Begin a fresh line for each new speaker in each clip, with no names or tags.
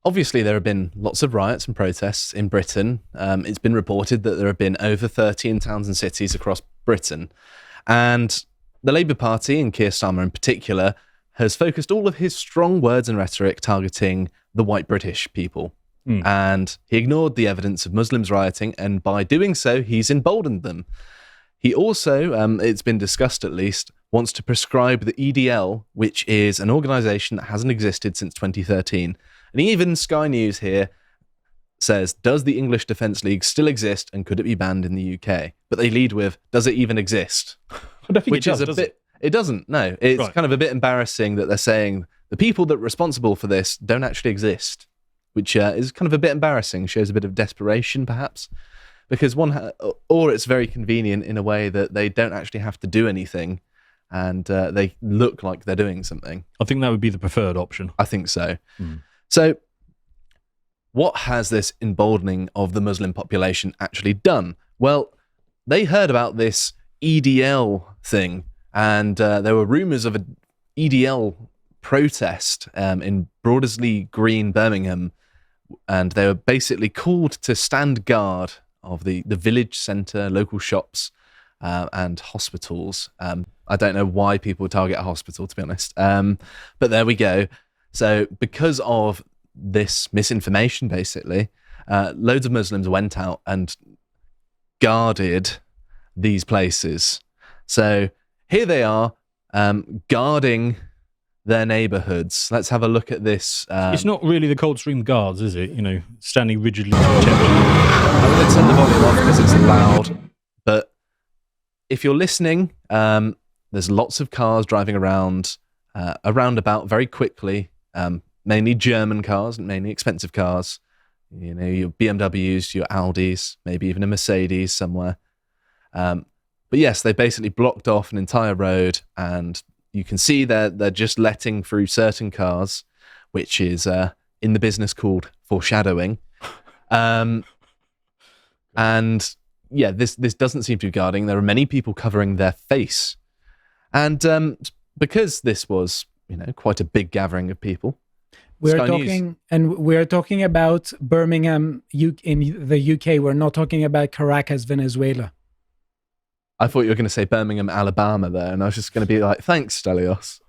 Obviously, there have been lots of riots and protests in Britain. It's been reported that there have been over 30 in towns and cities across Britain. And the Labour Party, and Keir Starmer in particular, has focused all of his strong words and rhetoric targeting the white British people. And he ignored the evidence of Muslims rioting, and by doing so, he's emboldened them. He also, it's been discussed at least, wants to prescribe the EDL, which is an organisation that hasn't existed since 2013. And even Sky News here says, does the English Defence League still exist and could it be banned in the UK? But they lead with, does it even exist?
I don't think
Which
it does,
is a bit... It doesn't, no. It's
right.
kind of a bit embarrassing that they're saying the people that are responsible for this don't actually exist, which is kind of a bit embarrassing, shows a bit of desperation perhaps, because or it's very convenient in a way that they don't actually have to do anything and they look like they're doing something.
I think that would be the preferred option.
I think so. So what has this emboldening of the Muslim population actually done? Well, they heard about this EDL thing, and there were rumours of an EDL protest in Broadersley Green, Birmingham, and they were basically called to stand guard of the village centre, local shops, and hospitals. I don't know why people target a hospital, to be honest. But there we go. So because of this misinformation, basically, loads of Muslims went out and guarded these places. So here they are, guarding their neighbourhoods. Let's have a look at this.
It's not really the Coldstream Guards, is it? You know, standing rigidly to protect you.
I'm going to turn the volume off because it's loud. But if you're listening, there's lots of cars driving around a roundabout very quickly, mainly German cars, mainly expensive cars. You know, your BMWs, your Audis, maybe even a Mercedes somewhere. But yes, they basically blocked off an entire road, and you can see they're just letting through certain cars, which is in the business called foreshadowing. And yeah, this doesn't seem to be guarding. There are many people covering their face. And because this was, you know, quite a big gathering of people,
we're talking about Birmingham in the UK. We're not talking about Caracas, Venezuela.
I thought you were going to say Birmingham, Alabama there, and I was just going to be like, thanks, Stelios.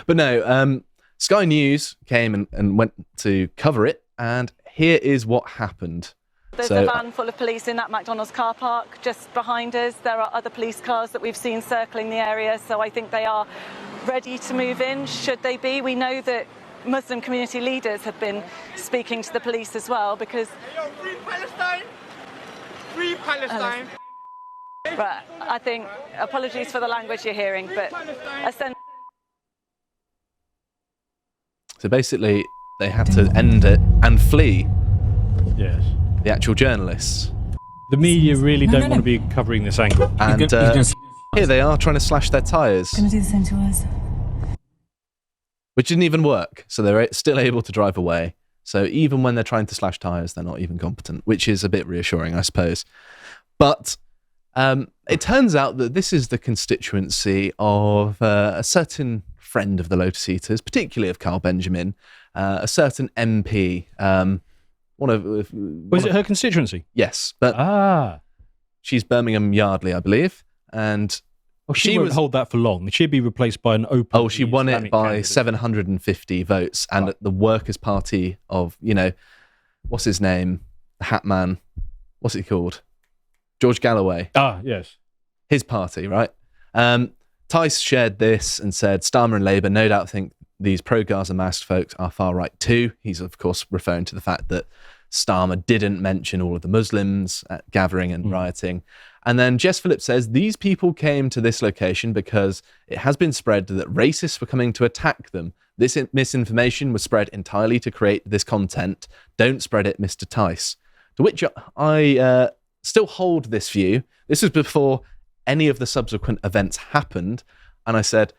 But no, Sky News came and went to cover it, and here is what happened.
There's a van full of police in that McDonald's car park just behind us. There are other police cars that we've seen circling the area, so I think they are ready to move in, should they be. We know that Muslim community leaders have been speaking to the police as well, because...
Free Palestine! Free Palestine!
Right, I think, apologies for the language you're hearing, but
so basically, they had to end it and flee.
Yes.
The actual journalists.
The media really don't want to be covering this angle.
And here they are trying to slash their tyres.
Gonna do the same to us.
Which didn't even work, so they're still able to drive away. So even when they're trying to slash tyres, they're not even competent, which is a bit reassuring, I suppose. But it turns out that this is the constituency of a certain friend of the Lotus Eaters, particularly of Carl Benjamin, a certain MP.
Was it her constituency?
Yes, but she's Birmingham Yardley, I believe, and
she won't hold that for long. She'd be replaced by an open.
Oh, she won
Islamic
it by
candidate.
750 votes, and the Workers' Party of, you know, what's his name, the Hat Man, what's it called? George Galloway.
Ah, yes.
His party, right? Tice shared this and said, Starmer and Labour no doubt think these pro-Gaza masked folks are far right too. He's, of course, referring to the fact that Starmer didn't mention all of the Muslims gathering and rioting. And then Jess Phillips says, these people came to this location because it has been spread that racists were coming to attack them. This misinformation was spread entirely to create this content. Don't spread it, Mr. Tice. To which I still hold this view. This was before any of the subsequent events happened. And I said,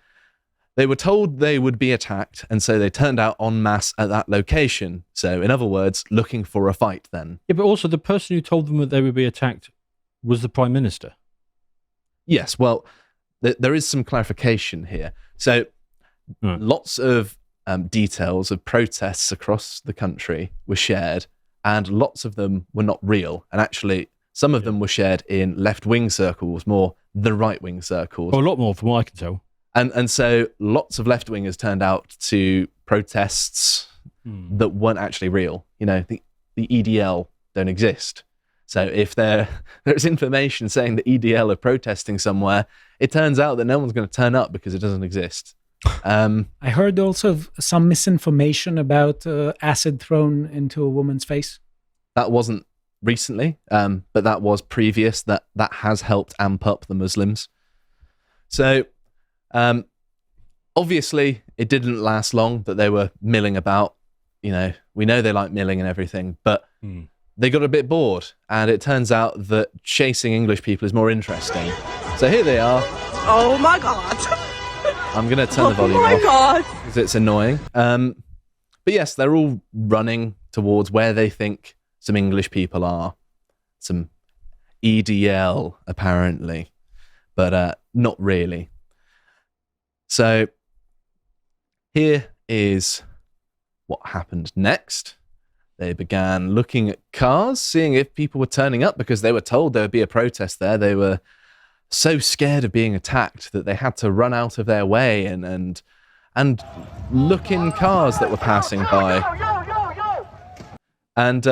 they were told they would be attacked, and so they turned out en masse at that location. So, in other words, looking for a fight then.
Yeah, but also the person who told them that they would be attacked was the Prime Minister.
Yes, well, there is some clarification here. So, lots of details of protests across the country were shared, and lots of them were not real. And actually, some of them were shared in left-wing circles, more the right-wing circles.
Oh, a lot more from what I can tell.
And so lots of left-wingers turned out to protests that weren't actually real. You know, the EDL don't exist. So if there's information saying the EDL are protesting somewhere, it turns out that no one's going to turn up because it doesn't exist.
I heard also of some misinformation about acid thrown into a woman's face.
That wasn't recently, but that was previous. That has helped amp up the Muslims. So obviously it didn't last long that they were milling about. You know, we know they like milling and everything, but they got a bit bored, and it turns out that chasing English people is more interesting. So here they are.
Oh my God.
I'm going to turn the volume off because it's annoying. But yes, they're all running towards where they think some English people are. Some EDL, apparently, but not really. So here is what happened next. They began looking at cars, seeing if people were turning up because they were told there would be a protest there. They were so scared of being attacked that they had to run out of their way and look in cars that were passing by. And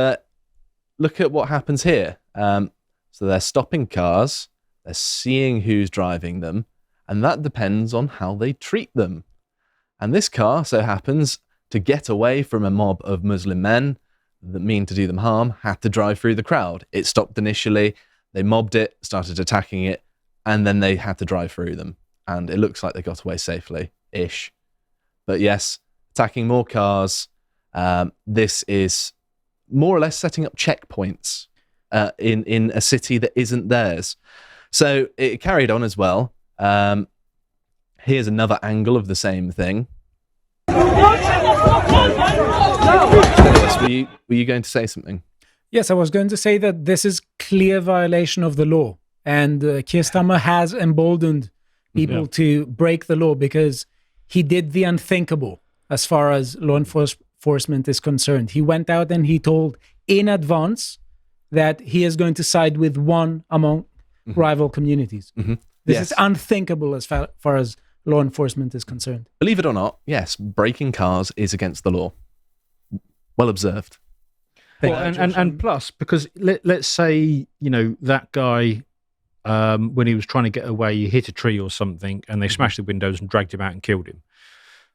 look at what happens here. So they're stopping cars, they're seeing who's driving them, and that depends on how they treat them. And this car so happens to get away from a mob of Muslim men that mean to do them harm, had to drive through the crowd. It stopped initially, they mobbed it, started attacking it, and then they had to drive through them. And it looks like they got away safely-ish. But yes, attacking more cars. This is more or less setting up checkpoints in a city that isn't theirs. So it carried on as well. Here's another angle of the same thing. Were you going to say something?
Yes, I was going to say that this is clear violation of the law. And Keir Starmer has emboldened people to break the law because he did the unthinkable as far as law enforcement is concerned. He went out and he told in advance that he is going to side with one among rival communities. This is unthinkable as far as law enforcement is concerned.
Believe it or not, yes, breaking cars is against the law. Well observed.
Well, and plus, because let's say, you know, that guy, when he was trying to get away, he hit a tree or something, and they smashed the windows and dragged him out and killed him.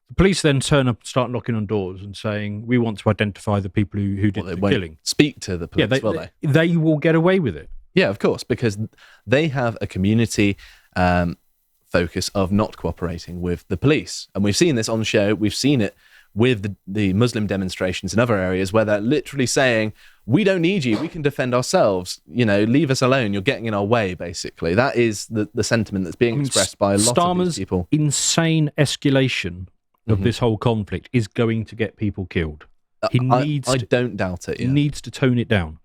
The police then turn up, start knocking on doors and saying, we want to identify the people who did the killing.
Speak to the police, will they?
They will get away with it.
Yeah, of course, because they have a community focus of not cooperating with the police. And we've seen this on show. We've seen it with the Muslim demonstrations in other areas where they're literally saying, we don't need you, we can defend ourselves, you know, leave us alone, you're getting in our way, basically. That is the sentiment that's being expressed by a lot of these people.
Insane escalation of this whole conflict is going to get people killed. He needs
I don't doubt it.
He needs to tone it down.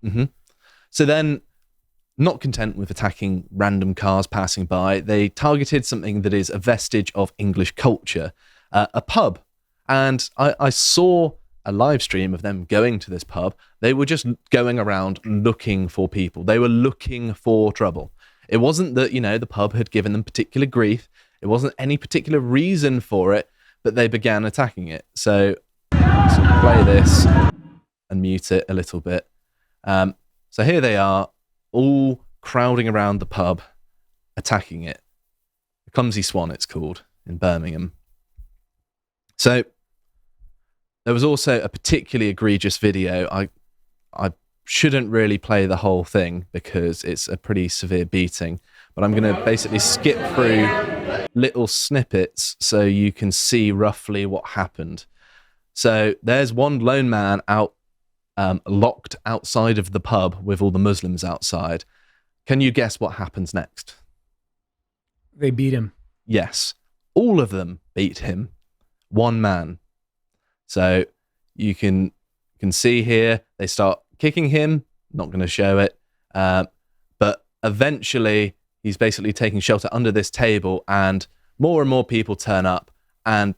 So then, not content with attacking random cars passing by, they targeted something that is a vestige of English culture, a pub. And I saw a live stream of them going to this pub. They were just going around looking for people. They were looking for trouble. It wasn't that, you know, the pub had given them particular grief. It wasn't any particular reason for it, but they began attacking it. So let's play this and mute it a little bit. So here they are, all crowding around the pub, attacking it. The Clumsy Swan, it's called, in Birmingham. So there was also a particularly egregious video. I shouldn't really play the whole thing because it's a pretty severe beating, but I'm going to basically skip through little snippets so you can see roughly what happened. So there's one lone man out, locked outside of the pub with all the Muslims outside. Can you guess what happens next?
They beat him.
Yes. All of them beat him. One man. So you can see here, they start kicking him. Not going to show it. But eventually, he's basically taking shelter under this table, and more people turn up. And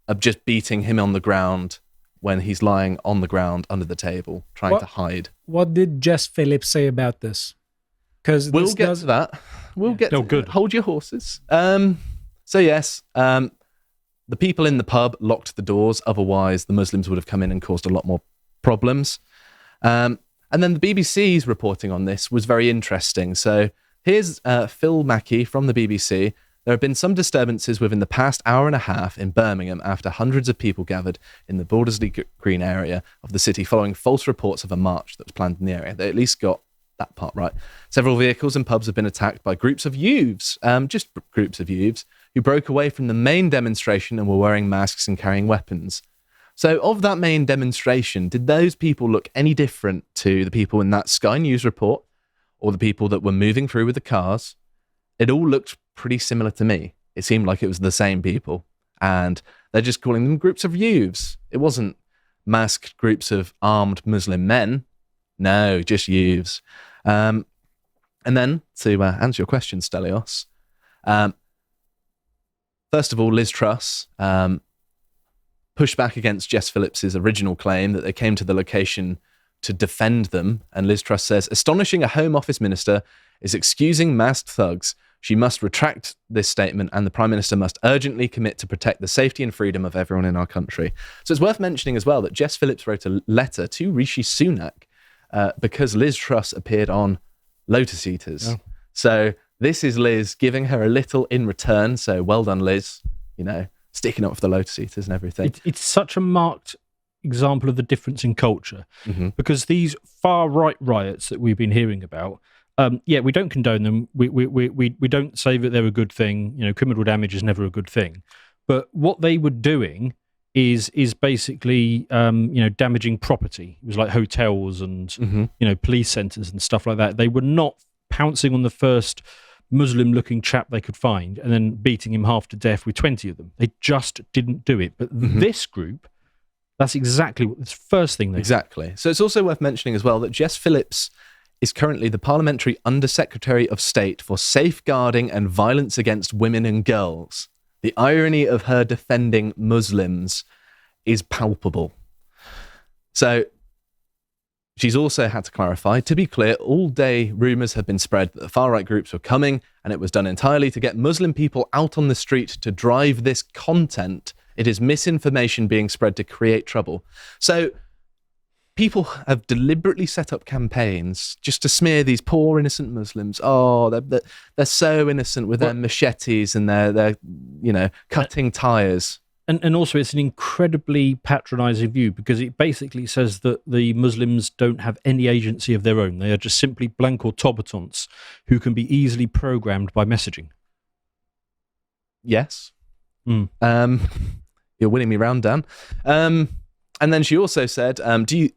of just beating him on the ground when he's lying on the ground under the table, trying to hide.
What did Jess Phillips say about this? Because
we'll get to that. We'll get to
good.
Hold your horses. So yes, the people in the pub locked the doors. Otherwise, the Muslims would have come in and caused a lot more problems. And then the BBC's reporting on this was very interesting. So here's Phil Mackey from the BBC. There have been some disturbances within the past hour and a half in Birmingham after hundreds of people gathered in the Bordesley Green area of the city following false reports of a march that was planned in the area. They at least got that part right. Several vehicles and pubs have been attacked by groups of youths, just groups of youths, who broke away from the main demonstration and were wearing masks and carrying weapons. So of that main demonstration, did those people look any different to the people in that Sky News report or the people that were moving through with the cars? It all looked pretty similar to me. It seemed like it was the same people, and they're just calling them groups of youths. It wasn't masked groups of armed Muslim men. No, just youths. And then to answer your question, Stelios, first of all, Liz Truss pushed back against Jess Phillips's original claim that they came to the location to defend them. And Liz Truss says, astonishing a Home Office minister is excusing masked thugs. She must retract this statement and the Prime Minister must urgently commit to protect the safety and freedom of everyone in our country. So it's worth mentioning as well that Jess Phillips wrote a letter to Rishi Sunak because Liz Truss appeared on Lotus Eaters. Oh. So this is Liz giving her a little in return. So well done, Liz, sticking up for the Lotus Eaters and everything.
It's such a marked example of the difference in culture because these far-right riots that we've been hearing about, we don't condone them. We don't say that they're a good thing. Criminal damage is never a good thing. But what they were doing is basically damaging property. It was like hotels and police centres and stuff like that. They were not pouncing on the first Muslim-looking chap they could find and then beating him half to death with 20 of them. They just didn't do it. But this group, that's exactly what the first thing they did.
Exactly. So it's also worth mentioning as well that Jess Phillips is currently the Parliamentary Under-Secretary of State for Safeguarding and Violence Against Women and Girls. The irony of her defending Muslims is palpable. So she's also had to clarify, to be clear, all day rumours have been spread that the far-right groups were coming, and it was done entirely to get Muslim people out on the street to drive this content. It is misinformation being spread to create trouble. So people have deliberately set up campaigns just to smear these poor innocent Muslims. Oh, they're so innocent with their machetes and their cutting tyres.
And also it's an incredibly patronising view because it basically says that the Muslims don't have any agency of their own. They are just simply blank automatons who can be easily programmed by messaging.
Yes. You're winning me round, Dan. And then she also said,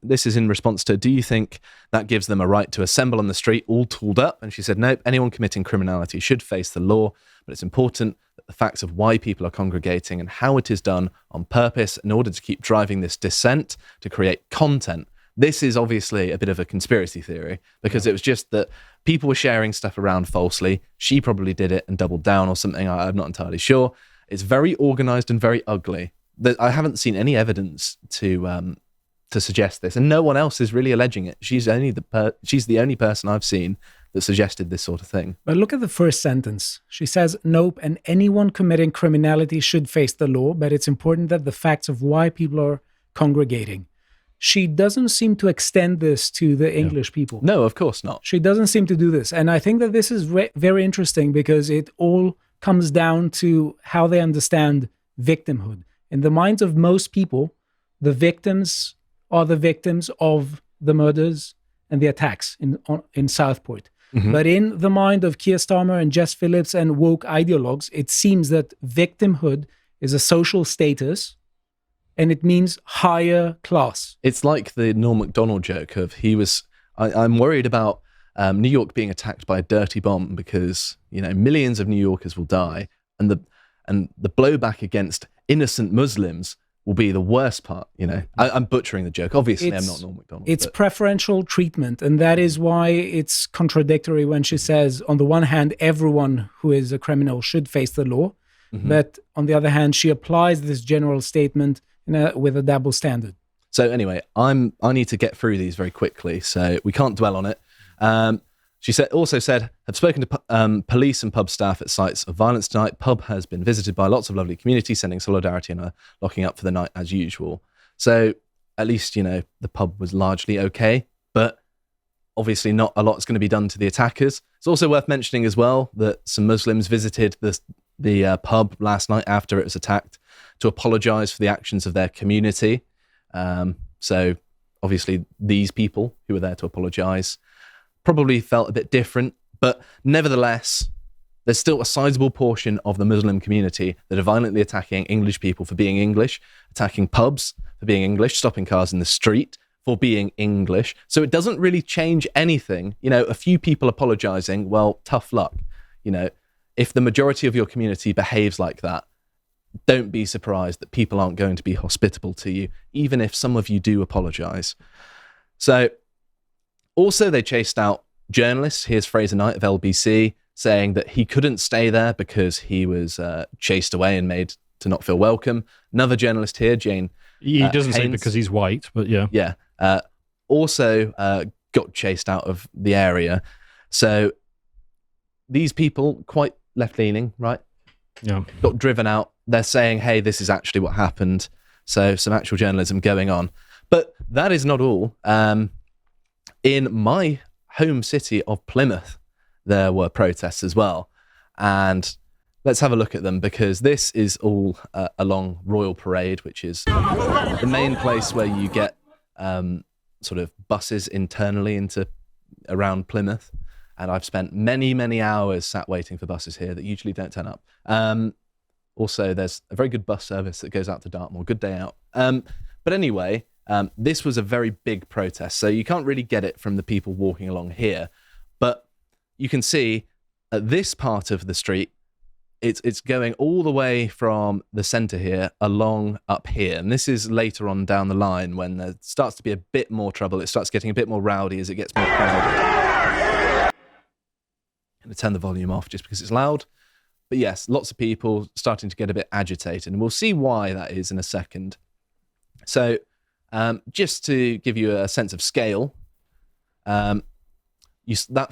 this is in response to, do you think that gives them a right to assemble on the street all tooled up? And she said, nope, anyone committing criminality should face the law, but it's important that the facts of why people are congregating and how it is done on purpose in order to keep driving this dissent to create content. This is obviously a bit of a conspiracy theory because it was just that people were sharing stuff around falsely. She probably did it and doubled down or something. I'm not entirely sure. It's very organised and very ugly. I haven't seen any evidence to suggest this, and no one else is really alleging it. She's the only person I've seen that suggested this sort of thing.
But look at the first sentence. She says, nope, and anyone committing criminality should face the law, but it's important that the facts of why people are congregating. She doesn't seem to extend this to the English people.
No, of course not.
She doesn't seem to do this. And I think that this is very interesting because it all comes down to how they understand victimhood. In the minds of most people, the victims are the victims of the murders and the attacks in Southport. But in the mind of Keir Starmer and Jess Phillips and woke ideologues, it seems that victimhood is a social status and it means higher class.
It's like the Norm Macdonald joke of I'm worried about New York being attacked by a dirty bomb because, millions of New Yorkers will die and the blowback against innocent Muslims will be the worst part. I'm butchering the joke. Obviously, I'm not Norm Macdonald.
It's preferential treatment, and that is why it's contradictory when she says, on the one hand, everyone who is a criminal should face the law, But on the other hand, she applies this general statement with a double standard.
So anyway, I need to get through these very quickly, so we can't dwell on it. She also said, have spoken to police and pub staff at sites of violence tonight. Pub has been visited by lots of lovely community, sending solidarity and are locking up for the night as usual. So at least, the pub was largely okay, but obviously not a lot's going to be done to the attackers. It's also worth mentioning as well that some Muslims visited the pub last night after it was attacked to apologise for the actions of their community. So obviously these people who were there to apologise probably felt a bit different, but nevertheless, there's still a sizable portion of the Muslim community that are violently attacking English people for being English, attacking pubs for being English, stopping cars in the street for being English. So it doesn't really change anything. A few people apologising, well, tough luck. If the majority of your community behaves like that, don't be surprised that people aren't going to be hospitable to you, even if some of you do apologise. So also they chased out journalists. Here's Fraser Knight of LBC saying that he couldn't stay there because he was chased away and made to not feel welcome. Another journalist here, Jane.
He doesn't say because he's white, but yeah.
Yeah. Also got chased out of the area. So these people, quite left-leaning, right?
Yeah.
Got driven out. They're saying, hey, this is actually what happened. So some actual journalism going on. But that is not all. In my home city of Plymouth, there were protests as well. And let's have a look at them, because this is all along Royal Parade, which is the main place where you get sort of buses internally around Plymouth. And I've spent many, many hours sat waiting for buses here that usually don't turn up. Also, there's a very good bus service that goes out to Dartmoor. Good day out. But anyway, this was a very big protest. So you can't really get it from the people walking along here. But you can see at this part of the street, it's going all the way from the centre here along up here. And this is later on down the line when there starts to be a bit more trouble. It starts getting a bit more rowdy as it gets more crowded. I'm going to turn the volume off just because it's loud. But yes, lots of people starting to get a bit agitated. And we'll see why that is in a second. So just to give you a sense of scale, that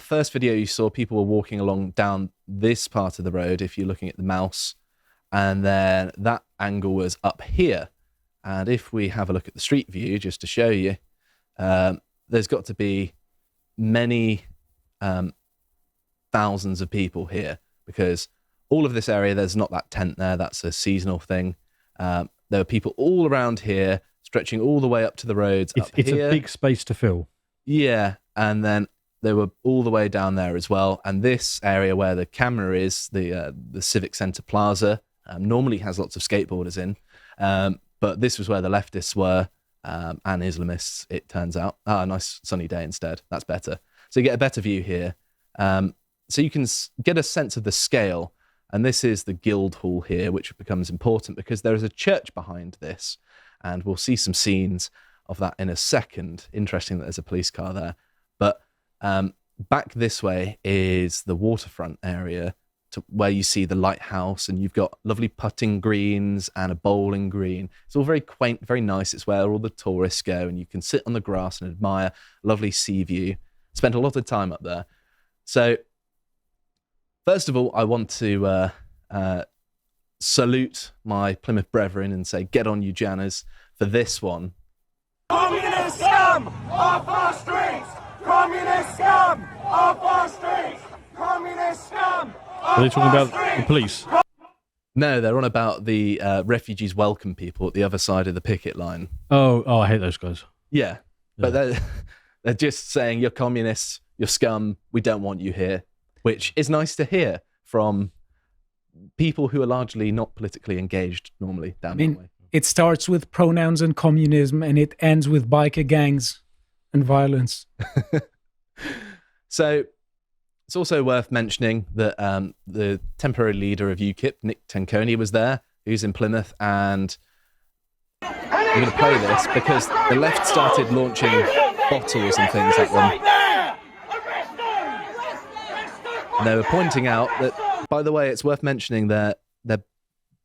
first video you saw, people were walking along down this part of the road, if you're looking at the mouse, and then that angle was up here. And if we have a look at the street view, just to show you, there's got to be many thousands of people here, because all of this area, there's not that tent there, that's a seasonal thing. There are people all around here, stretching all the way up to the roads.
It's a big space to fill.
Yeah, and then they were all the way down there as well. And this area where the camera is, the Civic Centre Plaza, normally has lots of skateboarders in. But this was where the leftists were, and Islamists, it turns out. A nice sunny day instead. That's better. So you get a better view here. So you can get a sense of the scale. And this is the Guildhall here, which becomes important because there is a church behind this. And we'll see some scenes of that in a second. Interesting that there's a police car there. But back this way is the waterfront area where you see the lighthouse, and you've got lovely putting greens and a bowling green. It's all very quaint, very nice. It's where all the tourists go, and you can sit on the grass and admire a lovely sea view. Spent a lot of time up there. So first of all, I want to salute my Plymouth brethren and say, get on you, Janners, for this one.
Communist scum off our streets! Communist scum off our streets! Communist scum off
Are they talking about the police?
No, they're on about the refugees welcome people at the other side of the picket line.
Oh, I hate those guys.
Yeah, but they're just saying, you're communists, you're scum, we don't want you here, which is nice to hear from people who are largely not politically engaged normally down that way.
It starts with pronouns and communism, and it ends with biker gangs and violence.
So it's also worth mentioning that the temporary leader of UKIP, Nick Tenconi, was there, who's in Plymouth, and I'm going to play this because the left started launching bottles and things at them. And they were pointing out that, by the way, it's worth mentioning that they're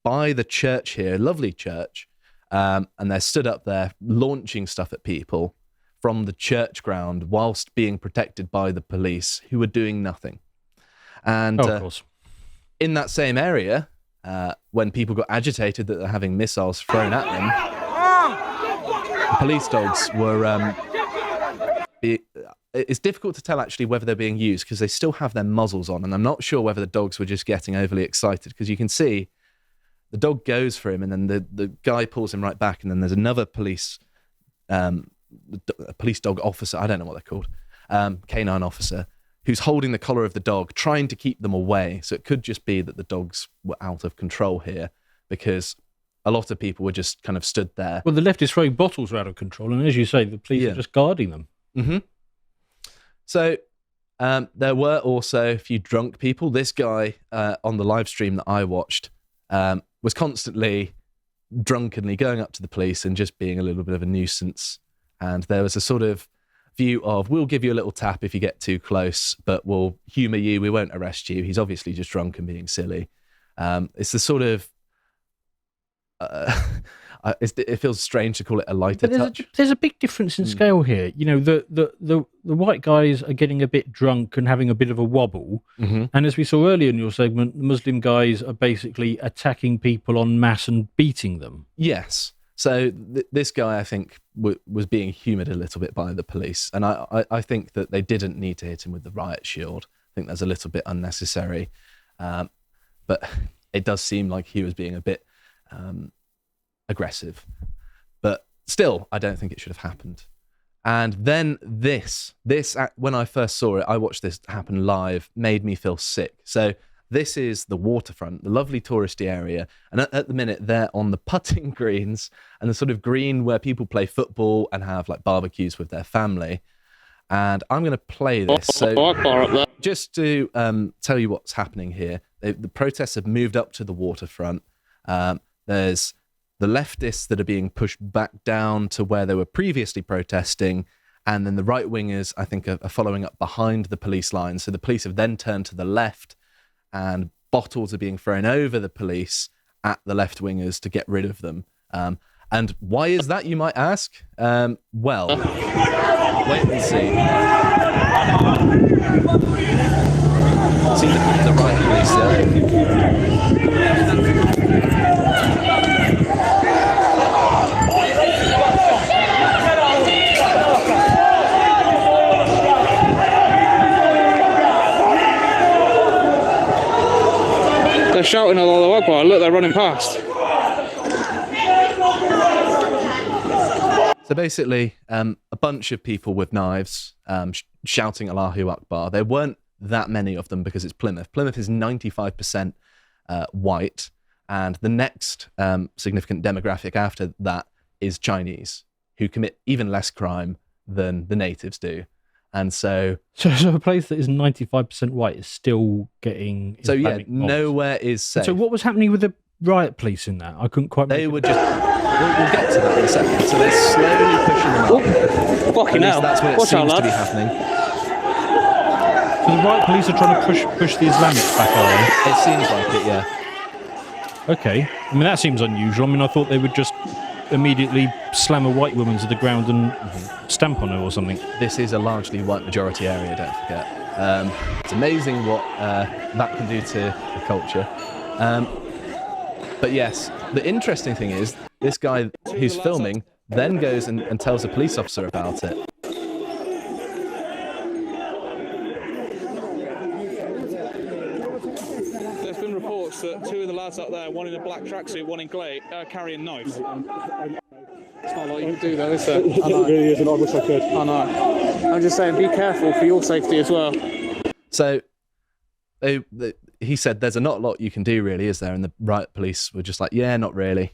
by the church here, lovely church, and they're stood up there launching stuff at people from the church ground whilst being protected by the police who were doing nothing. And
of course.
In that same area, when people got agitated that they're having missiles thrown at them, the police dogs were... it's difficult to tell actually whether they're being used because they still have their muzzles on, and I'm not sure whether the dogs were just getting overly excited, because you can see the dog goes for him and then the guy pulls him right back, and then there's another police dog officer, I don't know what they're called, canine officer, who's holding the collar of the dog, trying to keep them away. So it could just be that the dogs were out of control here, because a lot of people were just kind of stood there.
Well, the leftist throwing bottles are out of control, and as you say, the police are just guarding them.
Mm-hmm. So there were also a few drunk people. This guy on the live stream that I watched was constantly drunkenly going up to the police and just being a little bit of a nuisance. And there was a sort of view of, we'll give you a little tap if you get too close, but we'll humour you, we won't arrest you. He's obviously just drunk and being silly. It's the sort of... it feels strange to call it a lighter touch.
There's a big difference in scale here. You know, the white guys are getting a bit drunk and having a bit of a wobble.
Mm-hmm.
And as we saw earlier in your segment, the Muslim guys are basically attacking people en masse and beating them.
Yes. So this guy, I think, was being humoured a little bit by the police. And I think that they didn't need to hit him with the riot shield. I think that's a little bit unnecessary. But it does seem like he was being a bit aggressive. But still, I don't think it should have happened. And then this, when I first saw it, I watched this happen live, made me feel sick. So this is the waterfront, the lovely touristy area. And at the minute, they're on the putting greens and the sort of green where people play football and have like barbecues with their family. And I'm going to play this. So just to tell you what's happening here, the protests have moved up to the waterfront. There's the leftists that are being pushed back down to where they were previously protesting. And then the right-wingers, I think, are following up behind the police line. So the police have then turned to the left, and bottles are being thrown over the police at the left-wingers to get rid of them. And why is that, you might ask? Well, wait and see. See the right police there.
They're shouting Allahu Akbar. Look, they're running past.
So basically, a bunch of people with knives shouting Allahu Akbar. There weren't that many of them because it's Plymouth. Plymouth is 95% white, and the next significant demographic after that is Chinese, who commit even less crime than the natives do. And so
a place that is 95% white is still getting Islamic mobs.
Nowhere is safe.
So what was happening with the riot police in that? I couldn't quite.
They were just. We'll get to that in a second. So they're slowly pushing them up.
Fucking hell!
That's what it seems to be happening.
So the riot police are trying to push the Islamics back, are they?
It seems like it, yeah.
Okay. I mean, that seems unusual. I mean, I thought they would just immediately slam a white woman to the ground and stamp on her or something.
This is a largely white majority area, don't forget. It's amazing what that can do to the culture. But yes, the interesting thing is this guy who's filming then goes and tells a police officer about it.
There's been reports that two of the lads up there, one in a black tracksuit, one in grey, carrying knives. It's not like you can do that, is it?
It really isn't. I wish I could.
I know. I'm just saying, be careful for your safety as well.
So he said there's not a lot you can do really, is there? And the riot police were just like, yeah, not really.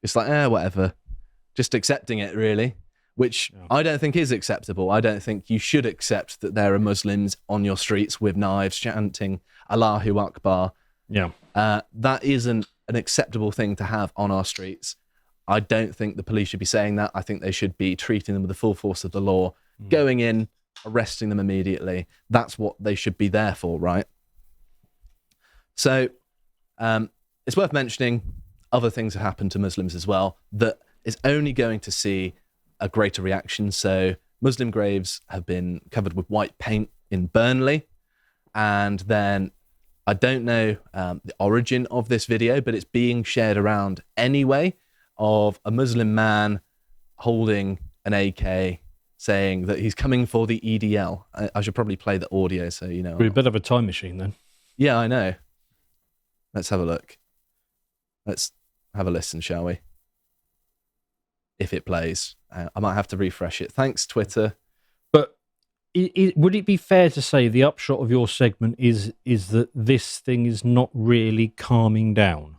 It's like, whatever. Just accepting it, really. Which I don't think is acceptable. I don't think you should accept that there are Muslims on your streets with knives chanting Allahu Akbar.
Yeah.
That isn't an acceptable thing to have on our streets. I don't think the police should be saying that. I think they should be treating them with the full force of the law, going in, arresting them immediately. That's what they should be there for, right? So it's worth mentioning other things have happened to Muslims as well that is only going to see a greater reaction. So Muslim graves have been covered with white paint in Burnley. And then I don't know the origin of this video, but it's being shared around anyway, of a Muslim man holding an AK saying that he's coming for the EDL. I should probably play the audio so you know.
We're a bit of a time machine then.
Yeah, I know. Let's have a look. Let's have a listen, shall we? If it plays. I might have to refresh it. Thanks, Twitter.
But would it be fair to say the upshot of your segment is that this thing is not really calming down?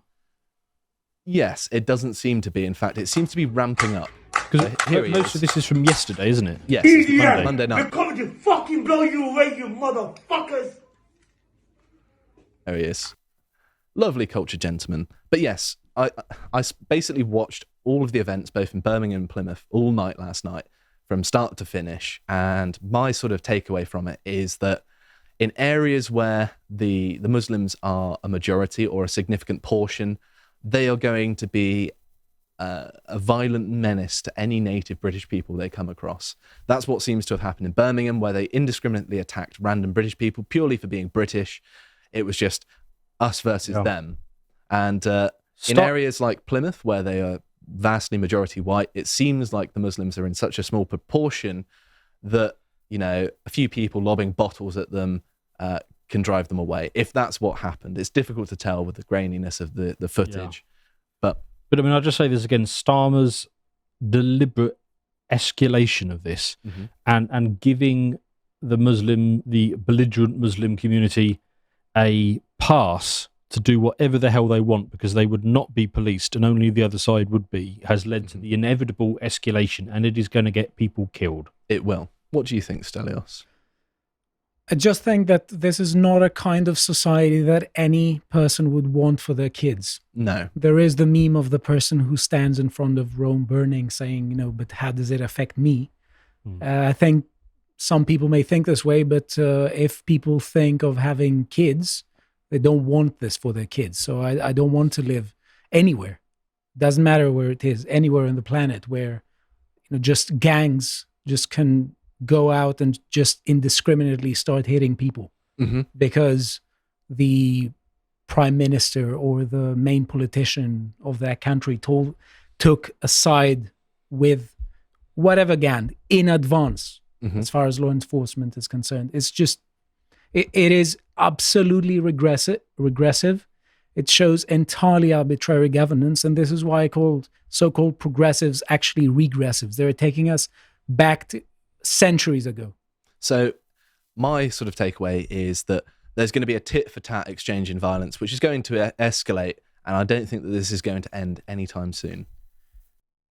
Yes, it doesn't seem to be. In fact, it seems to be ramping up.
Because most of this is from yesterday, isn't it?
Yes, it's Monday night.
They're coming to fucking blow you away, you motherfuckers!
There he is. Lovely cultured gentleman. But yes, I basically watched all of the events, both in Birmingham and Plymouth, all night last night, from start to finish. And my sort of takeaway from it is that in areas where the Muslims are a majority or a significant portion, they are going to be a violent menace to any native British people they come across. That's what seems to have happened in Birmingham, where they indiscriminately attacked random British people purely for being British. It was just us versus them. And in areas like Plymouth, where they are vastly majority white, it seems like the Muslims are in such a small proportion that, you know, a few people lobbing bottles at them can drive them away. If that's what happened, it's difficult to tell with the graininess of the footage. Yeah.
But I mean, I'll just say this again, Starmer's deliberate escalation of this and giving the belligerent Muslim community a pass to do whatever the hell they want because they would not be policed and only the other side would be, has led to the inevitable escalation, and it is going to get people killed.
It will. What do you think, Stelios?
I just think that this is not a kind of society that any person would want for their kids.
No.
There is the meme of the person who stands in front of Rome burning saying, you know, but how does it affect me? I think some people may think this way, but if people think of having kids, they don't want this for their kids. So I don't want to live anywhere. Doesn't matter where it is, anywhere on the planet where, you know, just gangs just can go out and just indiscriminately start hitting people because the prime minister or the main politician of that country took a side with whatever gang in advance as far as law enforcement is concerned. It's just, it is absolutely regressive. It shows entirely arbitrary governance. And this is why I called so-called progressives actually regressives. They're taking us back to centuries ago.
So my sort of takeaway is that there's going to be a tit-for-tat exchange in violence, which is going to escalate, and I don't think that this is going to end anytime soon.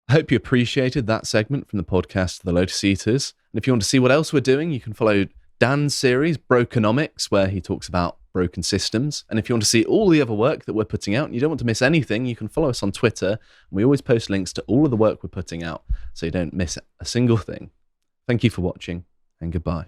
I hope you appreciated that segment from the podcast The Lotus Eaters. And if you want to see what else we're doing, you can follow Dan's series, Brokenomics, where he talks about broken systems. And if you want to see all the other work that we're putting out and you don't want to miss anything, you can follow us on Twitter. We always post links to all of the work we're putting out, so you don't miss a single thing. Thank you for watching, and goodbye.